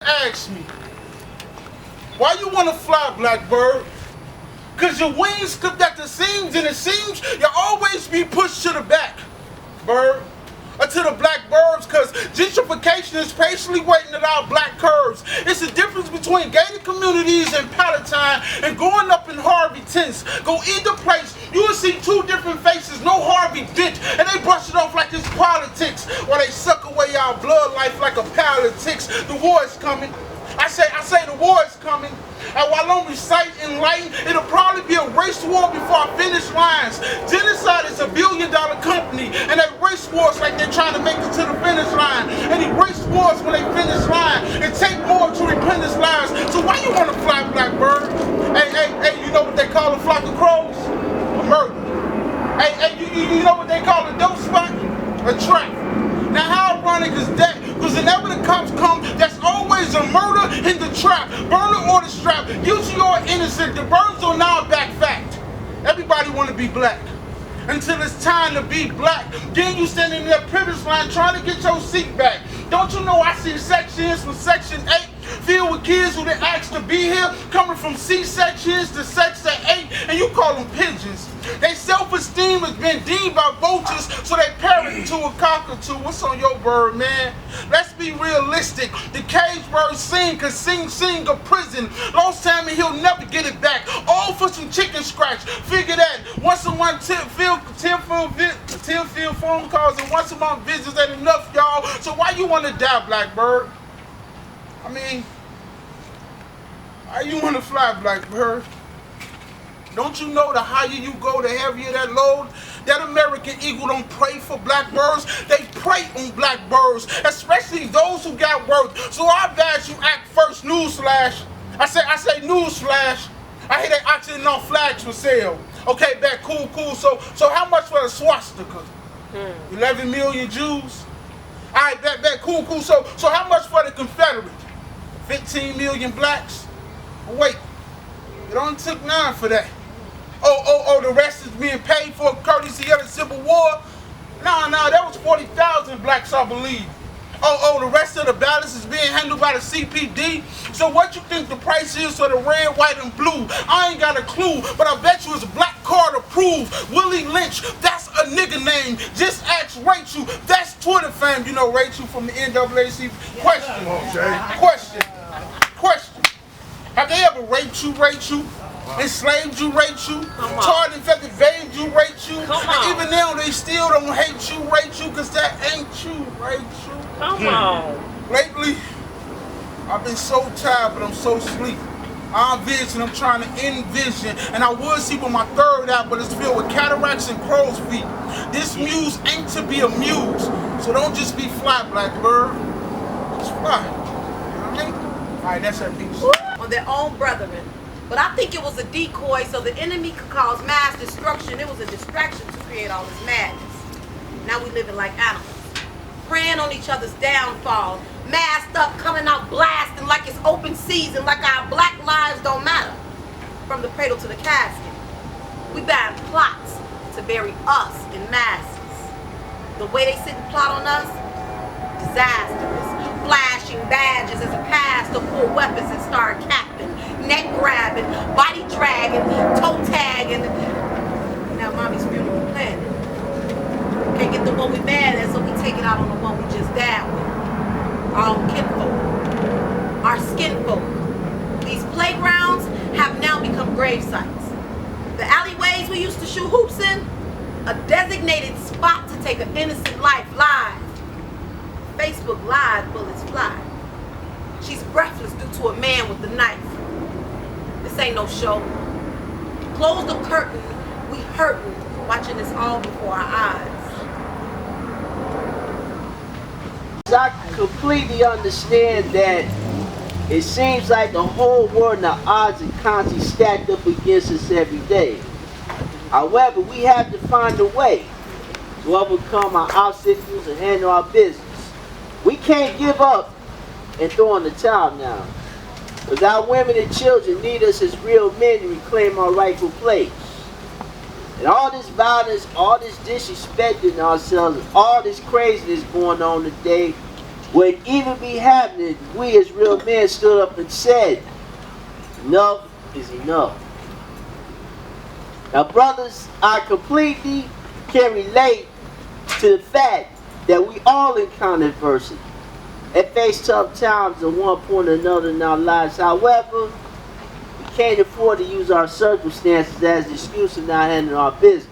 Ask me, why you want to fly, Blackbird? Cause your wings clipped at the seams, and it seems you'll always be pushed to the back, bird. Or to the blackbirds, cause gentrification is patiently waiting at our black curves. It's the difference between gated communities and Palatine and going up in Harvey tents. Go either place, you will see two different faces, no Harvey Dent, and they brush it off like it's politics, while they suck away our blood life like a politics. The war is coming. I say the war is coming. And while I'm reciting lighting, it'll probably be a race war before I finish lines. Genocide is a billion-dollar company, and they race wars like they're trying to make it to the finish line. And they race wars when they finish line and take more to replenish lives. So why you want to fly, Blackbird? Hey, you know what they call a flock of crows? A murder. Hey, you know what they call a dope spot? A trap. Now how ironic is that? Because whenever the cops come, there's always a murder in the trap. Burner or the strap. Usually you're innocent. The burns are now a back fact. Everybody want to be black. Until it's time to be black. Then you standing in that privilege line trying to get your seat back. Don't you know I see sections from Section 8 filled with kids who they asked to be here, coming from C-sections to Section 8, and you call them pigeons. Their self-esteem has been deemed by vultures, so they parrot to a cockatoo. What's on your bird, man? Let's be realistic. The cage bird sing, cause sing a prison. Lost time and he'll never get it back. All for some chicken scratch. Figure that. Once a month, 10 field phone calls and once a month visits ain't enough, y'all. So why you want to die, Blackbird? I mean, why you want to fly, Blackbird? Don't you know the higher you go, the heavier that load? That American eagle don't pray for blackbirds. They prey on blackbirds, especially those who got worth. So I advise you act first. Newsflash. I say newsflash. I hear they auctioning off flags for sale. Okay, bet, cool. So how much for the swastika? 11 million Jews. All right, bet, cool. So how much for the Confederate? 15 million blacks. Wait, it only took 9 for that. Oh, the rest is being paid for courtesy of the Civil War? No, that was 40,000 blacks, I believe. Oh, the rest of the balance is being handled by the CPD? So what you think the price is for the red, white, and blue? I ain't got a clue, but I bet you it's Black Card approved. Willie Lynch, that's a nigga name. Just ask Rachel, that's Twitter fame. You know Rachel from the NAACP. Question. Have they ever raped you, Rachel? Enslaved you, Rachel? Charged and evaded you, Rachel? And even now they still don't hate you, Rachel, because that ain't you, Rachel. Come on. Lately, I've been so tired, but I'm so sleepy. I'm trying to envision, and I would see with my third eye, but it's filled with cataracts and crow's feet. This muse ain't to be amused, so don't just be fly, Blackbird. Just fly. You know what I mean? All right, that's that piece. On their own brethren. But I think it was a decoy so the enemy could cause mass destruction. It was a distraction to create all this madness. Now we living like animals, preying on each other's downfall, masked up, coming out blasting like it's open season, like our black lives don't matter. From the cradle to the casket, we buying plots to bury us in masses. The way they sit and plot on us, disastrous. Flashing badges as a pass to pull weapons and start capping, neck grabbing, body dragging, toe tagging. Now mommy's funeral planning. Can't get the one we mad at, so we take it out on the one we just died with. Our own kinfolk, our skin folk. These playgrounds have now become grave sites. The alleyways we used to shoot hoops in, a designated spot to take an innocent life live. Facebook Live bullets fly. She's breathless due to a man with the knife. This ain't no show. Close the curtain. We hurting watching this all before our eyes. I completely understand that it seems like the whole world and the odds are constantly stacked up against us every day. However, we have to find a way to overcome our obstacles and handle our business. We can't give up and throw in the towel now. Because our women and children need us as real men to reclaim our rightful place. And all this violence, all this disrespecting ourselves, all this craziness going on today wouldn't even be happening, we as real men stood up and said, enough is enough. Now brothers, I completely can relate to the fact that we all encounter adversity and face tough times at one point or another in our lives. However, we can't afford to use our circumstances as an excuse of not handling our business.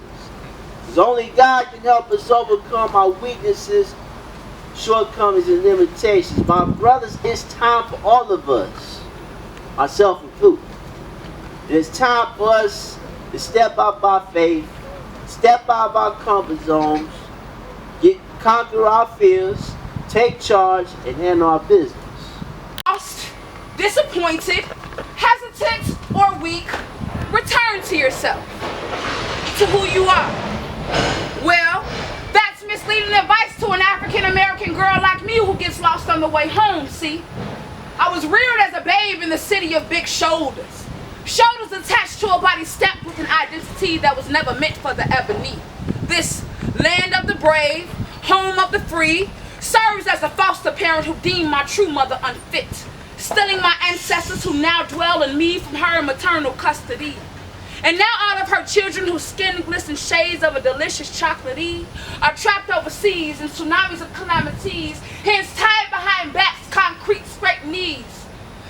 Because only God can help us overcome our weaknesses, shortcomings, and limitations. My brothers, it's time for all of us, myself included. It's time for us to step out by faith, step out of our comfort zones, conquer our fears, take charge, and handle our business. Lost, disappointed, hesitant, or weak, return to yourself, to who you are. Well, that's misleading advice to an African American girl like me who gets lost on the way home, see? I was reared as a babe in the city of big shoulders. Shoulders attached to a body stamped with an identity that was never meant for the ebony. This land of the brave, home of the free, serves as a foster parent who deemed my true mother unfit, stealing my ancestors who now dwell in me from her maternal custody. And now all of her children whose skin glistens shades of a delicious chocolatey are trapped overseas in tsunamis of calamities, hence tied behind backs, concrete scraped knees.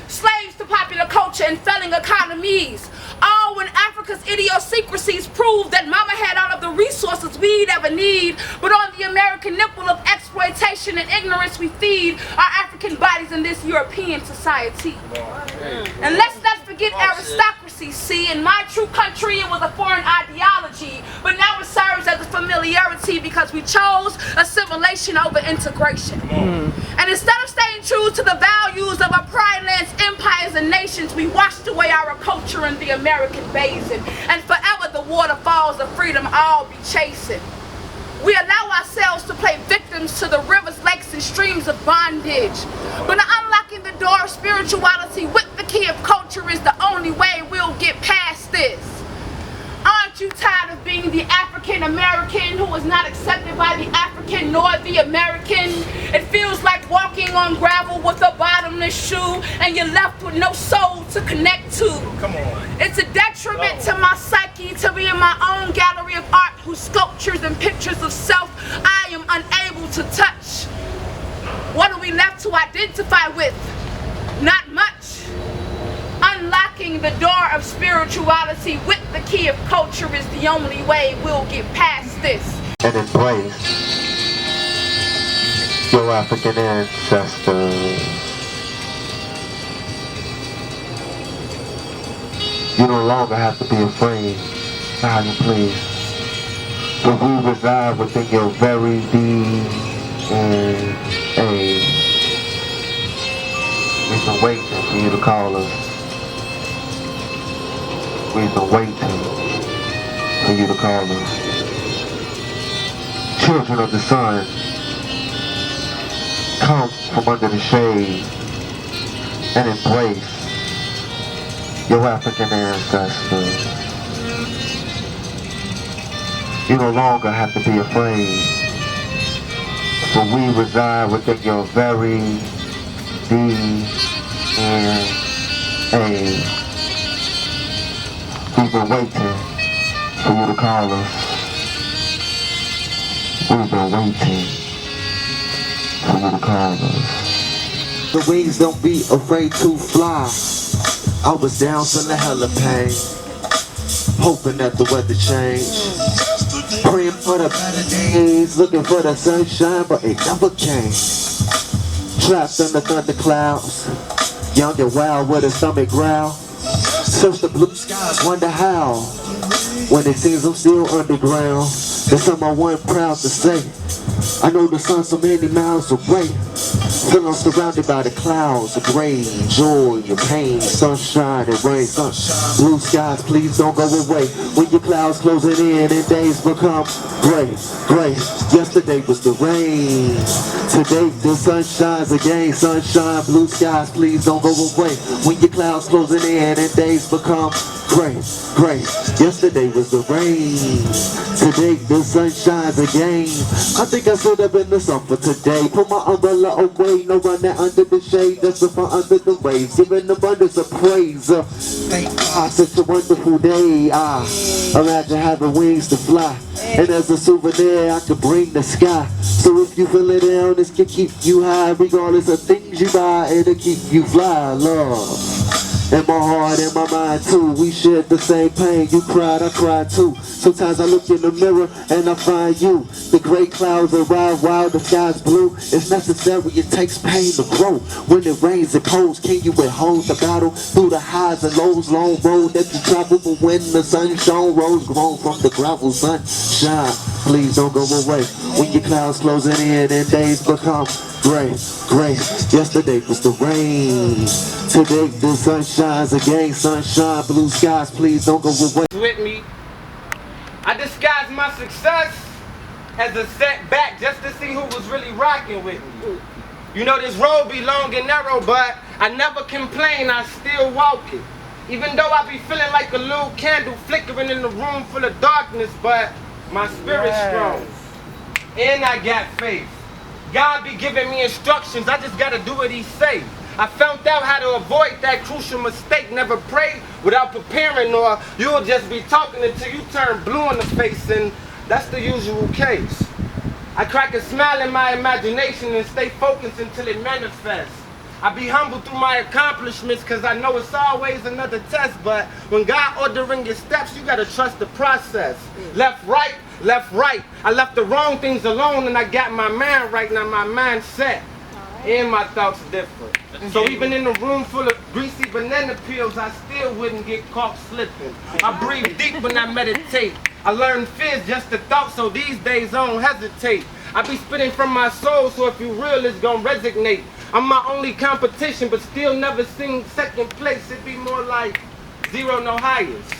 Slaves to popular culture and failing economies. All when Africa's idiosyncrasies prove that mama had all of the resources we'd ever need, but on the American nipple of exploitation and ignorance we feed our African bodies in this European society. And let's not forget aristocracy, see, in my true country it was a foreign ideology, but now it serves as a familiarity because we chose assimilation over integration. And instead of staying true to the values of our pride lands, empires, and nations, we washed away our culture in the American basin, and forever the waterfalls of freedom all be chasing. We allow ourselves to play victims to the rivers, lakes, and streams of bondage. But unlocking the door of spirituality with the key of culture is the only way we'll get past this. Aren't you tired of being the African American who is not accepted by the African nor the American? It feels like walking on gravel with a bottomless shoe and you're left with no soul to connect to. Come on. It's a detriment to my psyche to be in my own gallery of art whose sculptures and pictures of self I am unable to touch. What are we left to identify with? Not much. Unlocking the door of spirituality with the key of culture is the only way we'll get past this. And embrace your African ancestors. You no longer have to be afraid of how you please. For we reside within your very DNA. We've been waiting for you to call us. We've been waiting for you to call us. Children of the sun, come from under the shade and embrace your African ancestors. You no longer have to be afraid, for we reside within your very DNA. We've been waiting for you to call us. We've been waiting for you to call us. The wings, don't be afraid to fly. I was down from the hell of pain, hoping that the weather changed, praying for the better days, looking for the sunshine, but it never came. Trapped under thunder clouds, young and wild with a stomach growl. Search the blue skies, wonder how, when it seems I'm still underground. There's something I wasn't proud to say. I know the sun's so many miles away. Feel I'm surrounded by the clouds of gray, joy, and pain, sunshine and rain, blue skies, please don't go away. When your clouds closing in and days become gray, gray. Yesterday was the rain, today the sun shines again. Sunshine, blue skies, please don't go away. When your clouds closing in and days become gray, gray. Yesterday was the rain, today the sun shines again. I think I should have been the sun for today. Put my umbrella away way. No one that under the shade, just from under the waves. Giving abundance of praise. Thank God, such a wonderful day. Imagine having wings to fly. And as a souvenir, I could bring the sky. So if you feel it down, this can keep you high. Regardless of things you buy, it'll keep you fly, love. In my heart and my mind too, we shared the same pain. You cried, I cried too. Sometimes I look in the mirror and I find you. The gray clouds arrive while the sky's blue. It's necessary, it takes pain to grow. When it rains, it pours. Can you withhold the battle through the highs and lows? Long road that you travel, but when the sun shone, rose grown from the gravel. Sunshine, please don't go away. When your clouds closing in and days become gray, gray. Yesterday was the rain. Today the sun shines again. Sunshine, blue skies, please don't go away. With me, I disguised my success as a setback just to see who was really rocking with me. You know this road be long and narrow, but I never complain, I still walk it. Even though I be feeling like a little candle flickering in a room full of darkness, but my spirit's strong. And I got faith. God be giving me instructions, I just gotta do what he say. I found out how to avoid that crucial mistake. Never pray without preparing, or you'll just be talking until you turn blue in the face, and that's the usual case. I crack a smile in my imagination and stay focused until it manifests. I be humble through my accomplishments because I know it's always another test, but when God ordering your steps, you gotta trust the process. Left, right, left, right. I left the wrong things alone and I got my mind right, now my mind set. And my thoughts different. So even in a room full of greasy banana peels, I still wouldn't get caught slipping. I breathe deep when I meditate. I learn fears just to thought, so these days I don't hesitate. I be spitting from my soul, so if you real, it's gonna resonate. I'm my only competition, but still never seen second place. It'd be more like zero, no highest.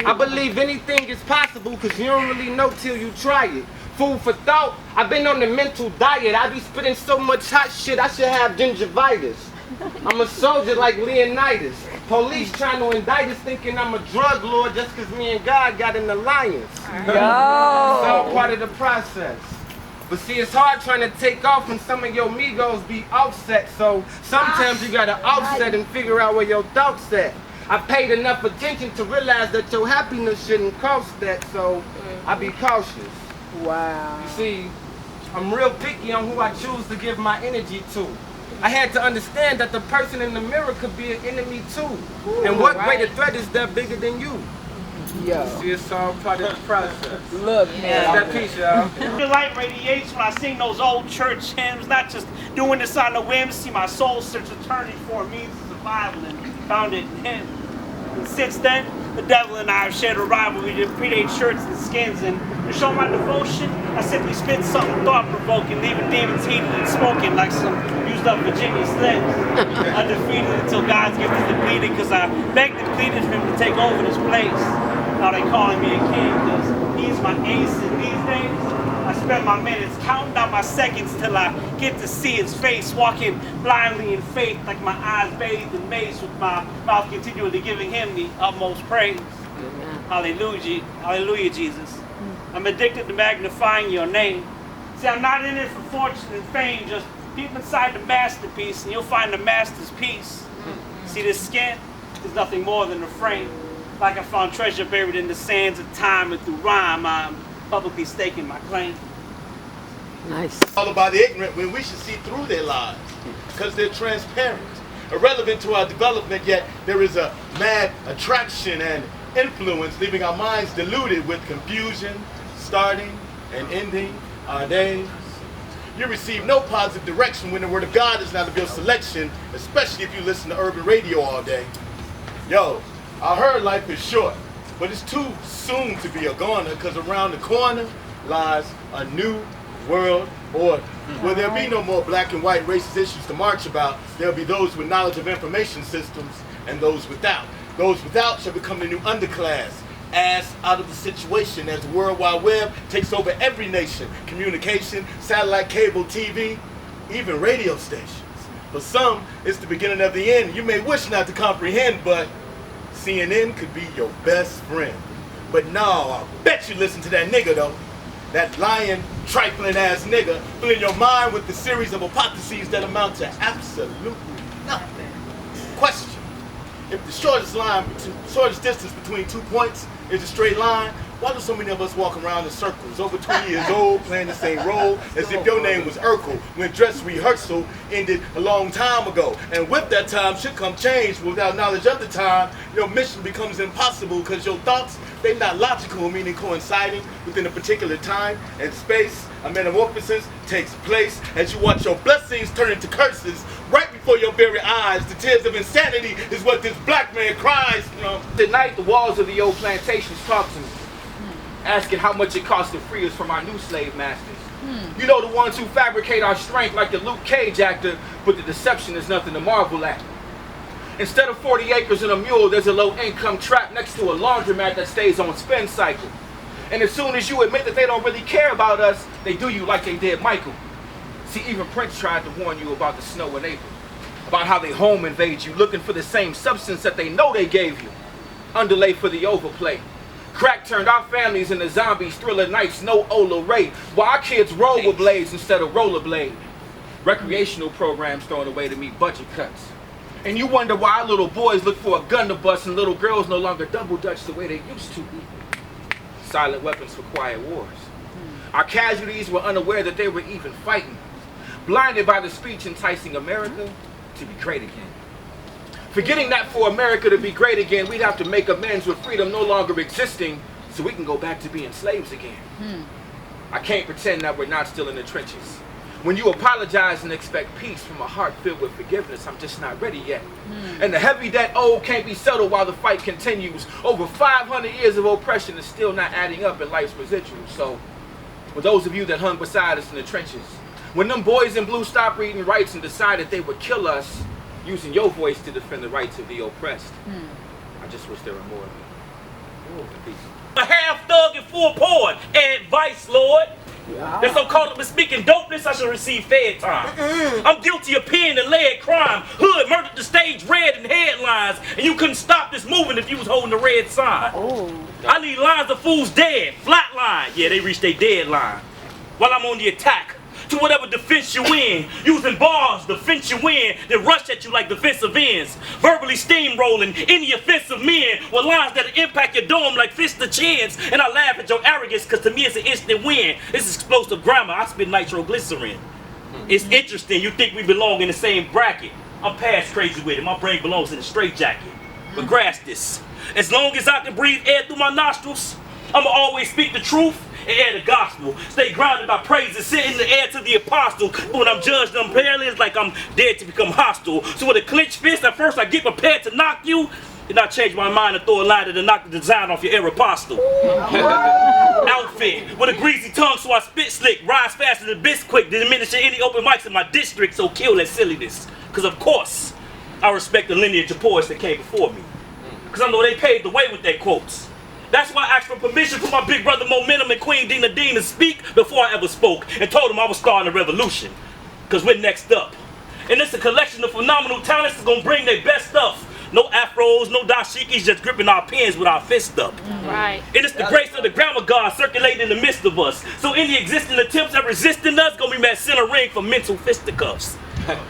I believe anything is possible, cause you don't really know till you try it. Food for thought, I've been on the mental diet. I be spitting so much hot shit, I should have gingivitis. I'm a soldier like Leonidas. Police trying to indict us thinking I'm a drug lord just cause me and God got an alliance. It's all part of the process. But see, it's hard trying to take off when some of your amigos be offset. So sometimes you gotta offset and figure out where your thoughts at. I paid enough attention to realize that your happiness shouldn't cost that, so I be cautious. Wow. You see, I'm real picky on who I choose to give my energy to. I had to understand that the person in the mirror could be an enemy too. And what greater threat is that bigger than you? Yo. See, it's all part of the process. Look, man. That piece, y'all. The light radiates when I sing those old church hymns, not just doing this on the whim. See my soul search eternity for a means of survival and found it in him. And since then, the devil and I have shared a rivalry that predates shirts and skins, and to show my devotion, I simply spit something thought-provoking, leaving demons heated and smoking like some used-up Virginia Slims. Undefeated until God's gift is depleted, because I begged and pleaded for him to take over this place. Now they calling me a king, because he's my ace, and these days, I spend my minutes counting down my seconds till I get to see his face, walking blindly in faith, like my eyes bathed in maze, with my mouth continually giving him the utmost praise. Hallelujah, hallelujah, Jesus. I'm addicted to magnifying your name. See, I'm not in it for fortune and fame, just peep inside the masterpiece and you'll find the master's peace. See, this skin is nothing more than a frame. Like I found treasure buried in the sands of time, and through rhyme, I'm publicly staking my claim. Nice. All about the ignorant when we should see through their lies, because they're transparent, irrelevant to our development, yet there is a mad attraction and influence, leaving our minds deluded with confusion, starting and ending our days. You receive no positive direction when the word of God is not of your selection, especially if you listen to urban radio all day. Yo, I heard life is short, but it's too soon to be a goner, because around the corner lies a new world order. Where there'll be no more black and white racist issues to march about. There'll be those with knowledge of information systems and those without. Those without shall become the new underclass. Ass out of the situation as the World Wide Web takes over every nation. Communication, satellite, cable, TV, even radio stations. For some, it's the beginning of the end. You may wish not to comprehend, but CNN could be your best friend. But no, I bet you listen to that nigga though. That lying trifling ass nigga, filling your mind with the series of hypotheses that amount to absolutely nothing. Question. If the shortest distance between 2 points is a straight line, why do so many of us walk around in circles, over 20 years old, playing the same role as if your name was Urkel when dress rehearsal ended a long time ago? And with that time should come change. Without knowledge of the time, your mission becomes impossible because your thoughts, they're not logical, meaning coinciding within a particular time and space. A metamorphosis takes place as you watch your blessings turn into curses right before your very eyes. The tears of insanity is what this black man cries from. Tonight, the walls of the old plantations talk to me, asking how much it costs to free us from our new slave masters. You know, the ones who fabricate our strength like the Luke Cage actor, but the deception is nothing to marvel at. Instead of 40 acres and a mule, there's a low-income trap next to a laundromat that stays on spin cycle. And as soon as you admit that they don't really care about us, they do you like they did Michael. See, even Prince tried to warn you about the snow in April, about how they home invade you, looking for the same substance that they know they gave you. Underlay for the overplay. Crack turned our families into zombies, Thriller nights, no Ola Ray. While our kids roll with blades instead of rollerblade. Recreational programs thrown away to meet budget cuts. And you wonder why our little boys look for a gun to bust and little girls no longer double dutch the way they used to. Silent weapons for quiet wars. Our casualties were unaware that they were even fighting. Blinded by the speech enticing America to be great again. Forgetting that for America to be great again, we'd have to make amends with freedom no longer existing so we can go back to being slaves again. I can't pretend that we're not still in the trenches. When you apologize and expect peace from a heart filled with forgiveness, I'm just not ready yet. And the heavy debt owed can't be settled while the fight continues. Over 500 years of oppression is still not adding up in life's residuals. So, for those of you that hung beside us in the trenches, when them boys in blue stopped reading rights and decided they would kill us, using your voice to defend the rights of the oppressed, I just wish there were more of you. Peace. A half thug and full poet. Advice, Lord. They're so caught up in speaking dopeness, I should receive fed time. I'm guilty of pen and lead crime. Hood murdered the stage red in headlines, and you couldn't stop this movement if you was holding the red sign. I need lines of fools dead, flatline. Yeah, they reached their deadline. While I'm on the attack, to whatever defense you in, using bars to fence you in, then rush at you like defensive ends, verbally steamrolling any offensive men with lines that impact your dome like fist to chins, and I laugh at your arrogance because to me it's an instant win. This is explosive grammar, I spit nitroglycerin. It's interesting, you think we belong in the same bracket. I'm past crazy with it, my brain belongs in a straitjacket. But grasp this, as long as I can breathe air through my nostrils, I'ma always speak the truth and air the gospel. Stay grounded by praise and sit in the air to the apostle. But when I'm judged unfairly, it's like I'm dead to become hostile. So with a clenched fist, at first I get prepared to knock you, then I change my mind and throw a line to knock the design off your Aeropostale. Outfit with a greasy tongue, so I spit slick, rise faster than Bisquick, diminishing any open mics in my district, so kill that silliness. Cause of course, I respect the lineage of poets that came before me. Cause I know they paved the way with their quotes. That's why I asked for permission from my big brother Momentum and Queen Dina Dean to speak before I ever spoke, and told them I was starting a revolution. Cause we're next up. And it's a collection of phenomenal talents that's gonna bring their best stuff. No afros, no dashikis, just gripping our pens with our fist up. Right. And it's the grace of the grammar god circulating in the midst of us. So any existing attempts at resisting us gonna be met center ring for mental fisticuffs.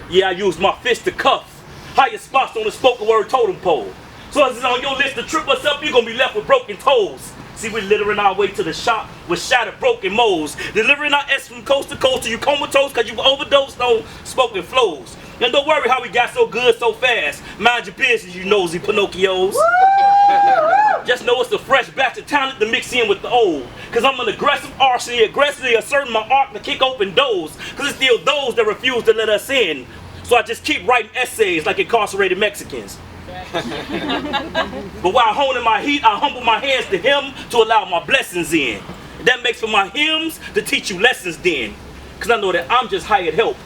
Yeah, I use my fist to cuff higher spots on the spoken word totem pole. So as it's on your list to trip us up, you're gonna be left with broken toes. See, we're littering our way to the shop with shattered broken molds. Delivering our S from coast to coast to you comatose cause you've overdosed on spoken flows. And don't worry how we got so good so fast. Mind your business, you nosy Pinocchios. Just know it's a fresh batch of talent to mix in with the old. Cause I'm an aggressive arsonist, aggressively asserting my art to kick open doors. Cause it's still those that refuse to let us in. So I just keep writing essays like incarcerated Mexicans. But while honing my heat, I humble my hands to him to allow my blessings in. That makes for my hymns to teach you lessons then. Cause I know that I'm just hired help.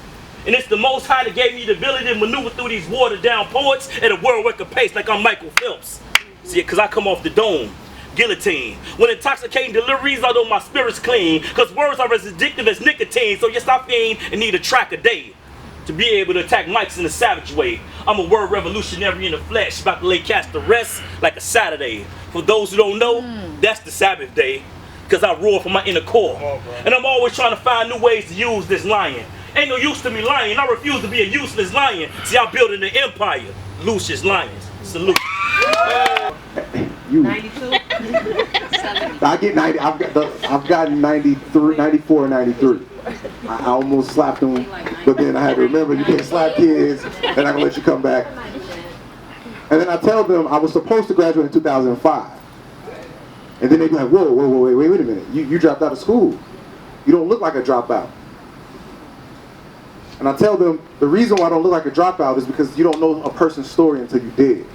And it's the Most High that gave me the ability to maneuver through these watered down poets at a world record pace like I'm Michael Phelps. See, cause I come off the dome, guillotine. When intoxicating deliveries, although my spirit's clean. Cause words are as addictive as nicotine. So yes, I fiend and need a track a day to be able to attack mics in a savage way. I'm a word revolutionary in the flesh, about to lay cast to rest like a Saturday. For those who don't know, that's the Sabbath day. because I roar from my inner core. And I'm always trying to find new ways to use this lion. Ain't no use to me lying. I refuse to be a useless lion. See, I'm building an empire. Lucius Lions. Salute. You. 92. I get 90. I've gotten 93, 94, 93. I almost slapped them, but then I had to remember you can't slap kids, and I'm gonna let you come back. And then I tell them I was supposed to graduate in 2005, and then they be like, whoa, wait a minute. You dropped out of school. You don't look like a dropout. And I tell them the reason why I don't look like a dropout is because you don't know a person's story until you did.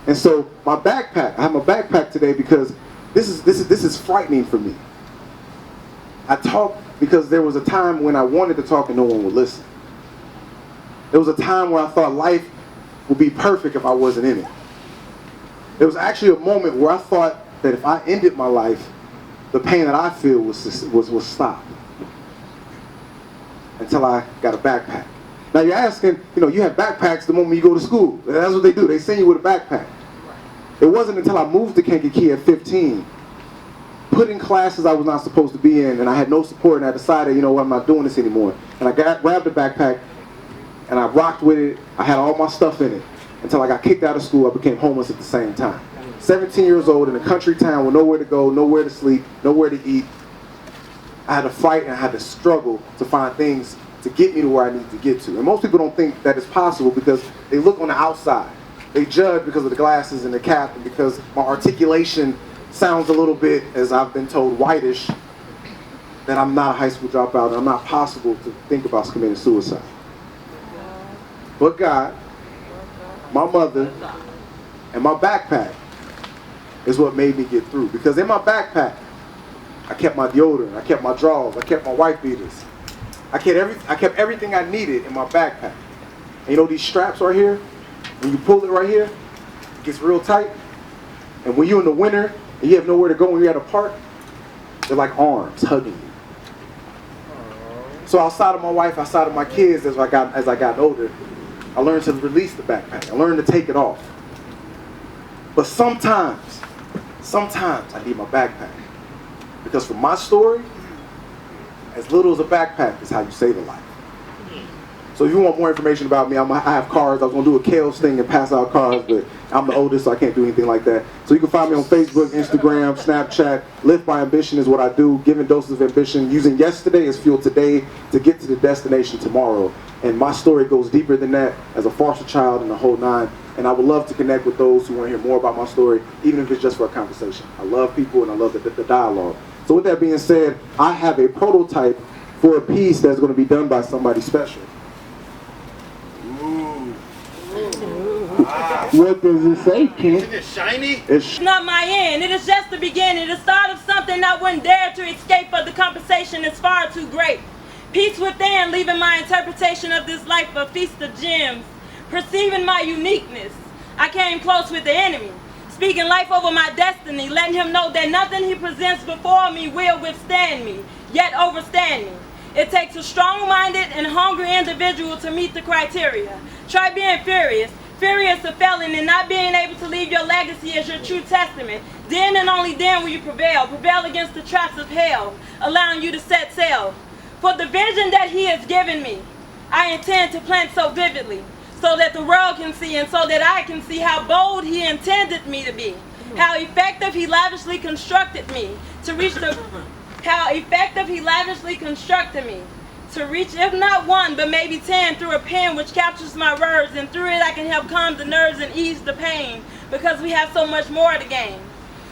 And so my backpack, I have my backpack today because this is frightening for me. I talk because there was a time when I wanted to talk and no one would listen. There was a time where I thought life would be perfect if I wasn't in it. There was actually a moment where I thought that if I ended my life, the pain that I feel was stop. Until I got a backpack. Now you're asking, you have backpacks the moment you go to school. That's what they do. They send you with a backpack. It wasn't until I moved to Kankakee at 15, put in classes I was not supposed to be in, and I had no support, and I decided, I'm not doing this anymore. And I grabbed the backpack, and I rocked with it. I had all my stuff in it. Until I got kicked out of school, I became homeless at the same time. 17 years old in a country town with nowhere to go, nowhere to sleep, nowhere to eat. I had to fight and I had to struggle to find things to get me to where I need to get to. And most people don't think that it's possible because they look on the outside. They judge because of the glasses and the cap and because my articulation sounds a little bit, as I've been told, whitish, that I'm not a high school dropout and I'm not possible to think about committing suicide. But God, my mother, and my backpack is what made me get through. Because in my backpack, I kept my deodorant, I kept my drawers, I kept my wife beaters. I kept everything I needed in my backpack. And these straps right here, when you pull it right here, it gets real tight. And when you're in the winter and you have nowhere to go when you're at a park, they're like arms hugging you. So outside of my wife, outside of my kids, as I got older, I learned to release the backpack. I learned to take it off. But sometimes I need my backpack. Because for my story, as little as a backpack is how you save a life. So if you want more information about me, I have cards. I was going to do a Kales thing and pass out cards, but I'm the oldest, so I can't do anything like that. So you can find me on Facebook, Instagram, Snapchat. Live by Ambition is what I do. Giving doses of ambition. Using yesterday as fuel today to get to the destination tomorrow. And my story goes deeper than that as a foster child and the whole nine. And I would love to connect with those who want to hear more about my story, even if it's just for a conversation. I love people and I love the dialogue. So with that being said, I have a prototype for a piece that's going to be done by somebody special. What does it say, Ken? Isn't it shiny? It's not my end. It is just the beginning. The start of something I wouldn't dare to escape, but the compensation is far too great. Peace within, leaving my interpretation of this life a feast of gems. Perceiving my uniqueness, I came close with the enemy. Speaking life over my destiny, letting him know that nothing he presents before me will withstand me, yet overstand me. It takes a strong-minded and hungry individual to meet the criteria. Try being furious of failing and not being able to leave your legacy as your true testament. Then and only then will you prevail against the traps of hell, allowing you to set sail. For the vision that he has given me, I intend to plant so vividly, so that the world can see and so that I can see how bold he intended me to be, how effective he lavishly constructed me to reach if not one but maybe 10 through a pen which captures my words, and through it I can help calm the nerves and ease the pain, because we have so much more to gain.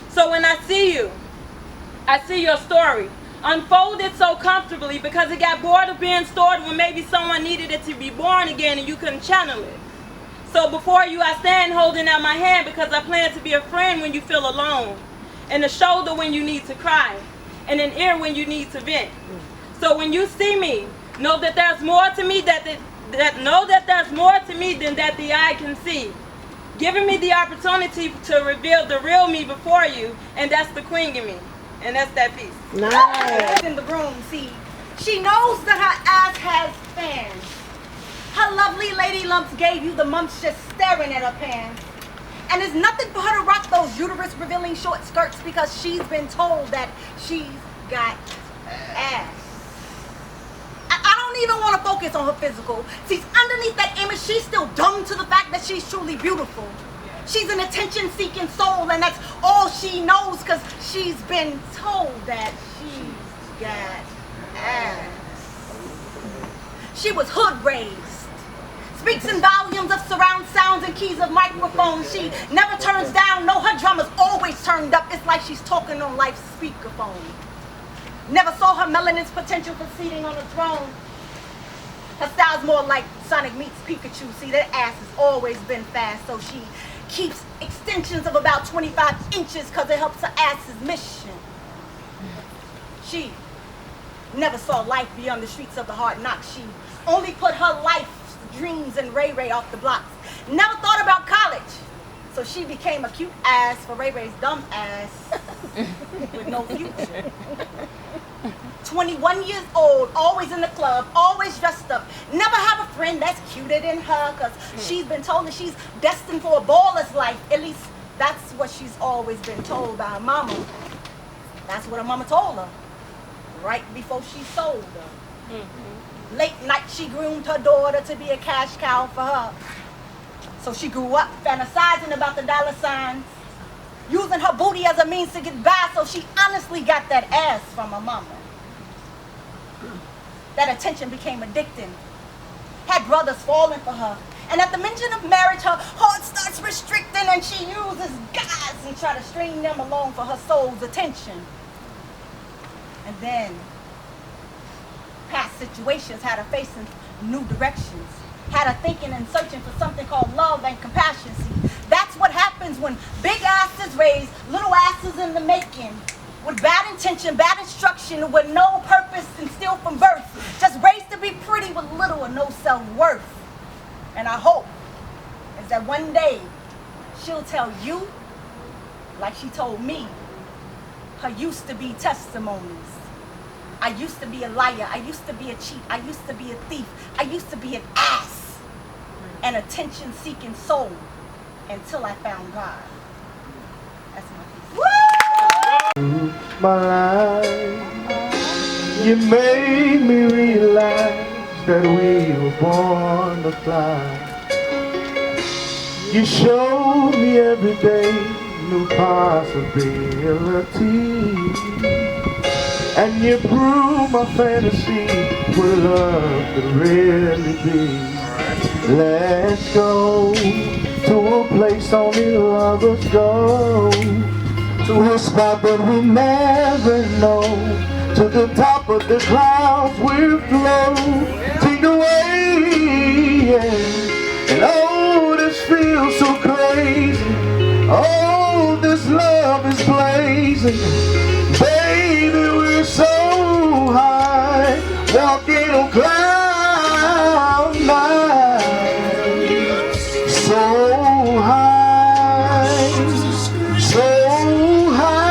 So when I see you, I see your story unfolded so comfortably, because it got bored of being stored when maybe someone needed it to be born again and you couldn't channel it. So before you I stand holding out my hand, because I plan to be a friend when you feel alone, and a shoulder when you need to cry, and an ear when you need to vent. So when you see me, know that there's more to me than that the eye can see. Giving me the opportunity to reveal the real me before you, and that's the queen in me. And that's that piece. Nice. In the room, see, she knows that her ass has fans. Her lovely lady lumps gave you the mumps just staring at her pants. And it's nothing for her to rock those uterus revealing short skirts because she's been told that she's got ass. I don't even want to focus on her physical. See, underneath that image, she's still dumb to the fact that she's truly beautiful. She's an attention-seeking soul, and that's all she knows because she's been told that she's got ass. She was hood-raised. Speaks in volumes of surround sounds and keys of microphones. She never turns down. No, her drum is always turned up. It's like she's talking on life's speakerphone. Never saw her melanin's potential for seating on a throne. Her style's more like Sonic meets Pikachu. See, that ass has always been fast, so she keeps extensions of about 25 inches because it helps her ass's mission. She never saw life beyond the streets of the hard knocks. She only put her life's dreams and Ray Ray off the blocks. Never thought about college, so she became a cute ass for Ray Ray's dumb ass with no future. 21 years old, always in the club, always dressed up. Never have a friend that's cuter than her because she's been told that she's destined for a baller's life. At least that's what she's always been told by her mama. That's what her mama told her right before she sold her. Late night she groomed her daughter to be a cash cow for her. So she grew up fantasizing about the dollar signs, using her booty as a means to get by, so she honestly got that ass from her mama. That attention became addicting. Had brothers falling for her. And at the mention of marriage, her heart starts restricting and she uses guys and try to string them along for her soul's attention. And then past situations had her facing new directions. Had her thinking and searching for something called love and compassion. See, that's what happens when big asses raise little asses in the making. With bad intention, bad instruction, with no purpose and still from birth. Just raised to be pretty with little or no self-worth. And our hope is that one day she'll tell you, like she told me, her used to be testimonies. I used to be a liar. I used to be a cheat. I used to be a thief. I used to be an ass. An attention-seeking soul until I found God. That's my piece. Woo! My life, you made me realize that we were born to fly. You showed me every day new possibilities, and you proved my fantasy what love could really be. Let's go to a place only lovers go, to a spot that we never know, to the top of the clouds we'll floating away, yeah. And oh, this feels so crazy, oh, this love is blazing, baby, we're so high, walking on cloud nine, so high, so high,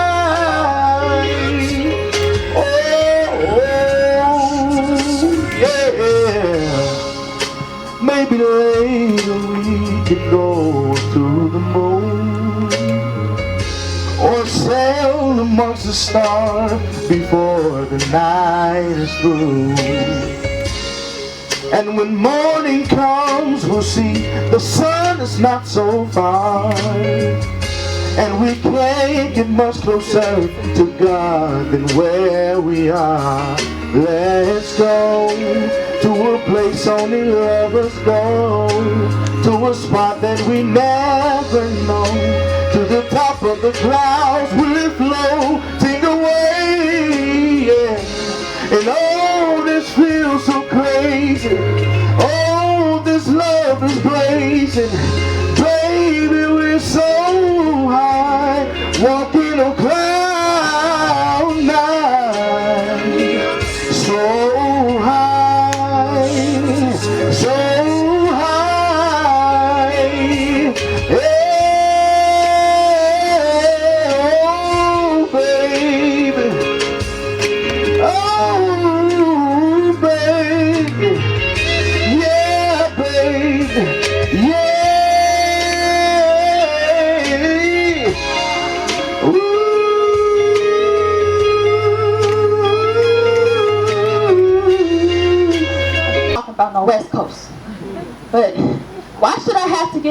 maybe later we could go to the moon, or sail amongst the stars before the night is through. And when morning comes, we'll see the sun is not so far, and we can't get much closer to God than where we are. Let's go to a place only lovers go, to a spot that we never know, to the top of the clouds we'll floating away, yeah. And oh, this feels so crazy, oh, this love is blazing, baby, we're so high, walking on cloud nine, so high, so high, yeah,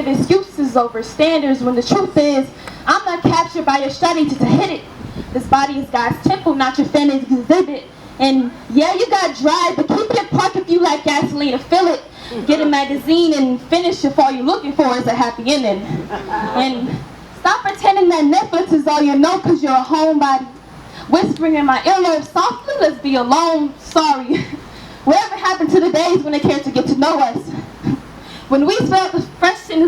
give excuses over standards when the truth is, I'm not captured by your strategy to hit it. This body is God's temple, not your fantasy exhibit. And yeah, you got drive, but keep it in park if you like gasoline to fill it. Get a magazine and finish if all you're looking for is a happy ending. And stop pretending that Netflix is all you know because you're a homebody. Whispering in my earlobe softly, let's be alone, sorry. Whatever happened to the days when they cared to get to know us? When we smelled the fresh scent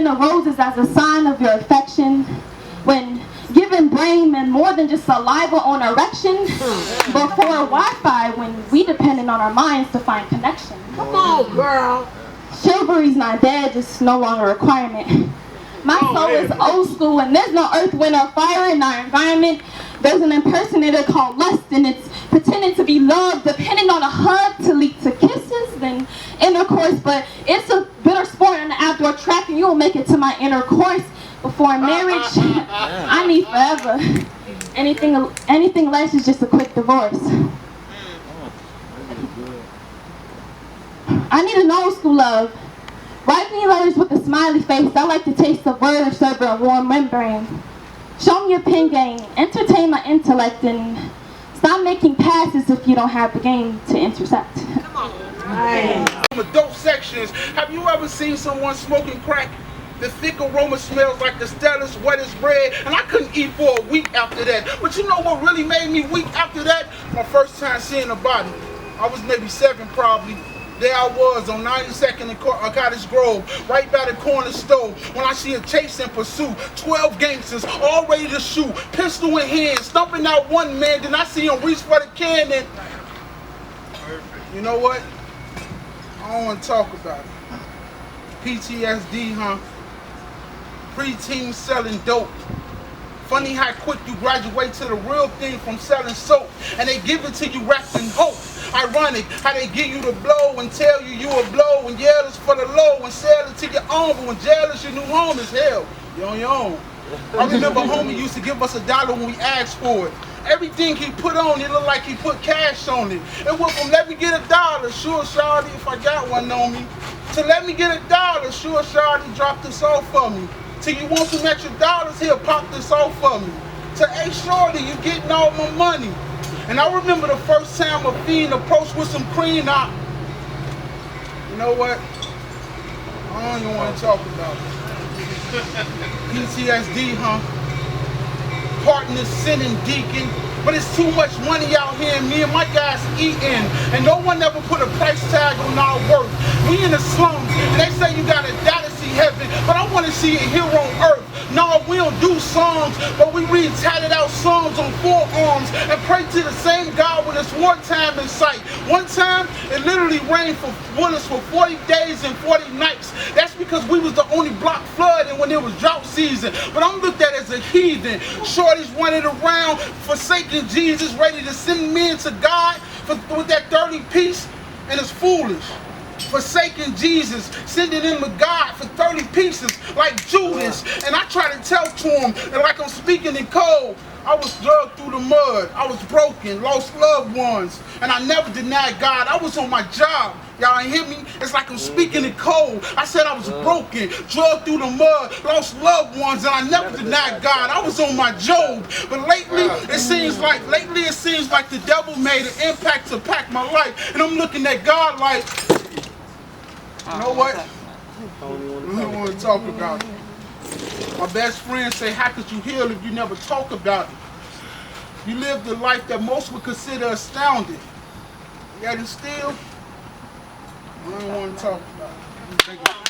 of roses as a sign of your affection. When giving brain meant more than just saliva on erection. Before Wi-Fi, when we depended on our minds to find connection. Come on, girl. Chivalry's not dead, just no longer a requirement. My soul is old school and there's no earth, wind, or fire in our environment. There's an impersonator called lust and it's pretending to be love, depending on a hug to lead to kisses, then intercourse. But it's a bitter sport on the outdoor track and you'll make it to my intercourse. Before marriage, I need forever. Anything less is just a quick divorce. I need an old school love. Write me letters with a smiley face. I like to taste the words over a warm membrane. Show me your pen game. Entertain my intellect and stop making passes if you don't have the game to intercept. Come on. Adult sections. Have you ever seen someone smoking crack? The thick aroma smells like the Stella's wettest bread, and I couldn't eat for a week after that. But you know what really made me weak after that? My first time seeing a body. I was maybe 7 probably. There I was on 92nd and Cottage Grove, right by the corner store, when I see a chase and pursuit. 12 gangsters, all ready to shoot, pistol in hand, stumping out one man. Then I see him reach for the can and... You know what? I don't want to talk about it. PTSD, huh? Pre-teen selling dope. Funny how quick you graduate to the real thing from selling soap, and they give it to you wrapped in hope. Ironic how they give you the blow and tell you a blow, and yell is for the low and sell it to your own, but when jail is your new home is hell. You're on your own. I remember homie used to give us $1 when we asked for it. Everything he put on, it looked like he put cash on it. It went from let me get $1, sure shawty if I got one on me, to let me get $1, sure shawty drop this off for me. Till you want some extra dollars, he'll pop this off for me. To hey shorty, you getting all my money. And I remember the first time a fiend approached with some cream. You know what? I don't even want to talk about it. PTSD, huh? Partners, sinning, deacon. But it's too much money out here and me and my guys eating. And no one ever put a price tag on our worth. We in the slums and they say you gotta die to see heaven, but I wanna see it here on earth. No, we don't do songs, but we read tatted out songs on forearms and pray to the same God when it's wartime in sight. One time, it literally rained for us for 40 days and 40 nights. That's because we was the only block flooding when it was drought season. But I'm looked at as a heathen. Shorties running around, forsaking Jesus, ready to send men to God with that dirty piece, and it's foolish. Forsaking Jesus, sending him to God for 30 pieces like Judas. And I try to tell to him, and like I'm speaking in code, I was drugged through the mud, I was broken, lost loved ones, and I never denied God. I was on my job. Y'all ain't hear me? It's like I'm speaking in code. I said I was broken, drugged through the mud, lost loved ones, and I never denied God. I was on my Job. But lately, it seems like the devil made an impact to pack my life. And I'm looking at God like, you know what? I don't want to talk about it. My best friend say, how could you heal if you never talk about it? You lived a life that most would consider astounding. Yet and still, I don't want to talk about it.